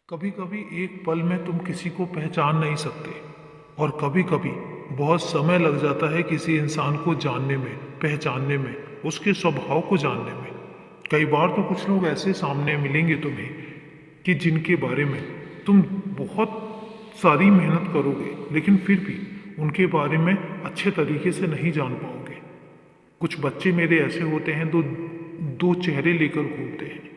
कभी कभी एक पल में तुम किसी को पहचान नहीं सकते और कभी कभी बहुत समय लग जाता है किसी इंसान को जानने में, पहचानने में, उसके स्वभाव को जानने में। कई बार तो कुछ लोग ऐसे सामने मिलेंगे तुम्हें कि जिनके बारे में तुम बहुत सारी मेहनत करोगे लेकिन फिर भी उनके बारे में अच्छे तरीके से नहीं जान पाओगे। कुछ बच्चे मेरे ऐसे होते हैं दो दो चेहरे लेकर घूमते हैं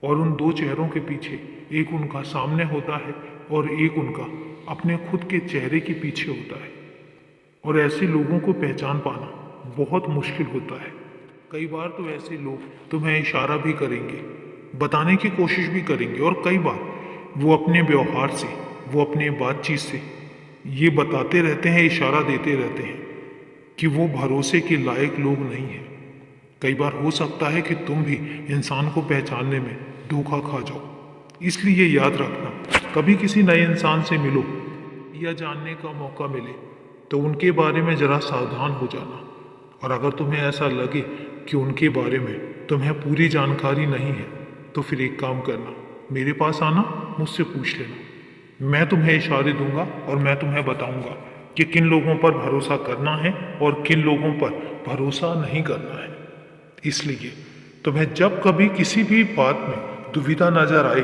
और उन दो चेहरों के पीछे एक उनका सामने होता है और एक उनका अपने खुद के चेहरे के पीछे होता है। और ऐसे लोगों को पहचान पाना बहुत मुश्किल होता है। कई बार तो ऐसे लोग तुम्हें इशारा भी करेंगे, बताने की कोशिश भी करेंगे और कई बार वो अपने व्यवहार से, वो अपने बातचीत से ये बताते रहते हैं, इशारा देते रहते हैं कि वो भरोसे के लायक लोग नहीं हैं। कई बार हो सकता है कि तुम भी इंसान को पहचानने में धोखा खा जाओ। इसलिए याद रखना, कभी किसी नए इंसान से मिलो या जानने का मौका मिले तो उनके बारे में जरा सावधान हो जाना। और अगर तुम्हें ऐसा लगे कि उनके बारे में तुम्हें पूरी जानकारी नहीं है तो फिर एक काम करना, मेरे पास आना, मुझसे पूछ लेना। मैं तुम्हें इशारे दूंगा और मैं तुम्हें बताऊंगा कि किन लोगों पर भरोसा करना है और किन लोगों पर भरोसा नहीं करना है। इसलिए तुम्हें जब कभी किसी भी बात में दुविधा नजर आए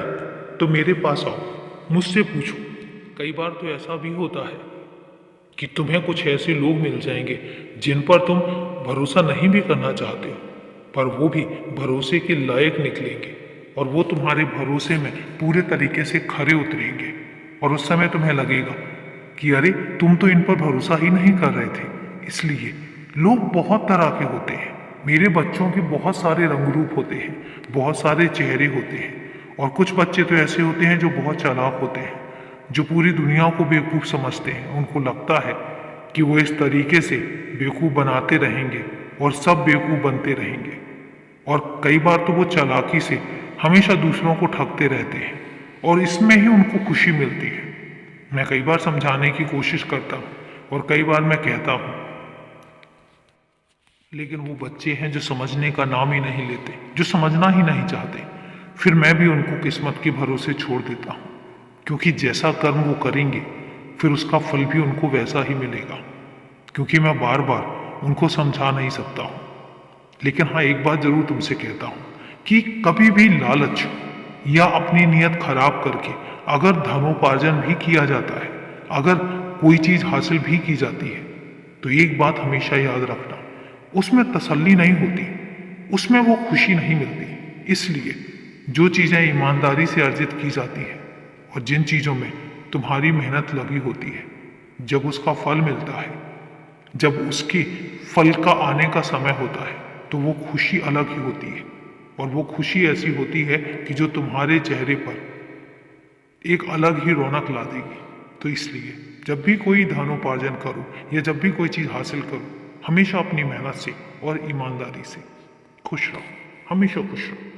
तो मेरे पास आओ, मुझसे पूछो। कई बार तो ऐसा भी होता है कि तुम्हें कुछ ऐसे लोग मिल जाएंगे जिन पर तुम भरोसा नहीं भी करना चाहते हो, पर वो भी भरोसे के लायक निकलेंगे और वो तुम्हारे भरोसे में पूरे तरीके से खरे उतरेंगे। और उस समय तुम्हें लगेगा कि अरे तुम तो इन पर भरोसा ही नहीं कर रहे थे। इसलिए लोग बहुत तरह के होते हैं। मेरे बच्चों के बहुत सारे रंग रूप होते हैं, बहुत सारे चेहरे होते हैं। और कुछ बच्चे तो ऐसे होते हैं जो बहुत चालाक होते हैं, जो पूरी दुनिया को बेवकूफ़ समझते हैं। उनको लगता है कि वो इस तरीके से बेवकूफ़ बनाते रहेंगे और सब बेवकूफ़ बनते रहेंगे। और कई बार तो वो चालाकी से हमेशा दूसरों को ठगते रहते हैं और इसमें ही उनको खुशी मिलती है। मैं कई बार समझाने की कोशिश करता हूँ और कई बार मैं कहता हूँ, लेकिन वो बच्चे हैं जो समझने का नाम ही नहीं लेते, जो समझना ही नहीं चाहते। फिर मैं भी उनको किस्मत के भरोसे छोड़ देता हूँ, क्योंकि जैसा कर्म वो करेंगे फिर उसका फल भी उनको वैसा ही मिलेगा। क्योंकि मैं बार बार उनको समझा नहीं सकता हूँ। लेकिन हाँ, एक बात जरूर तुमसे कहता हूँ कि कभी भी लालच या अपनी नीयत खराब करके अगर धनोपार्जन भी किया जाता है, अगर कोई चीज हासिल भी की जाती है, तो एक बात हमेशा याद रखना, उसमें तसल्ली नहीं होती, उसमें वो खुशी नहीं मिलती। इसलिए जो चीजें ईमानदारी से अर्जित की जाती हैं और जिन चीजों में तुम्हारी मेहनत लगी होती है, जब उसका फल मिलता है, जब उसके फल का आने का समय होता है, तो वो खुशी अलग ही होती है। और वो खुशी ऐसी होती है कि जो तुम्हारे चेहरे पर एक अलग ही रौनक ला देगी। तो इसलिए जब भी कोई धनोपार्जन करो या जब भी कोई चीज हासिल करो, हमेशा अपनी मेहनत से और ईमानदारी से खुश रहो, हमेशा खुश रहो।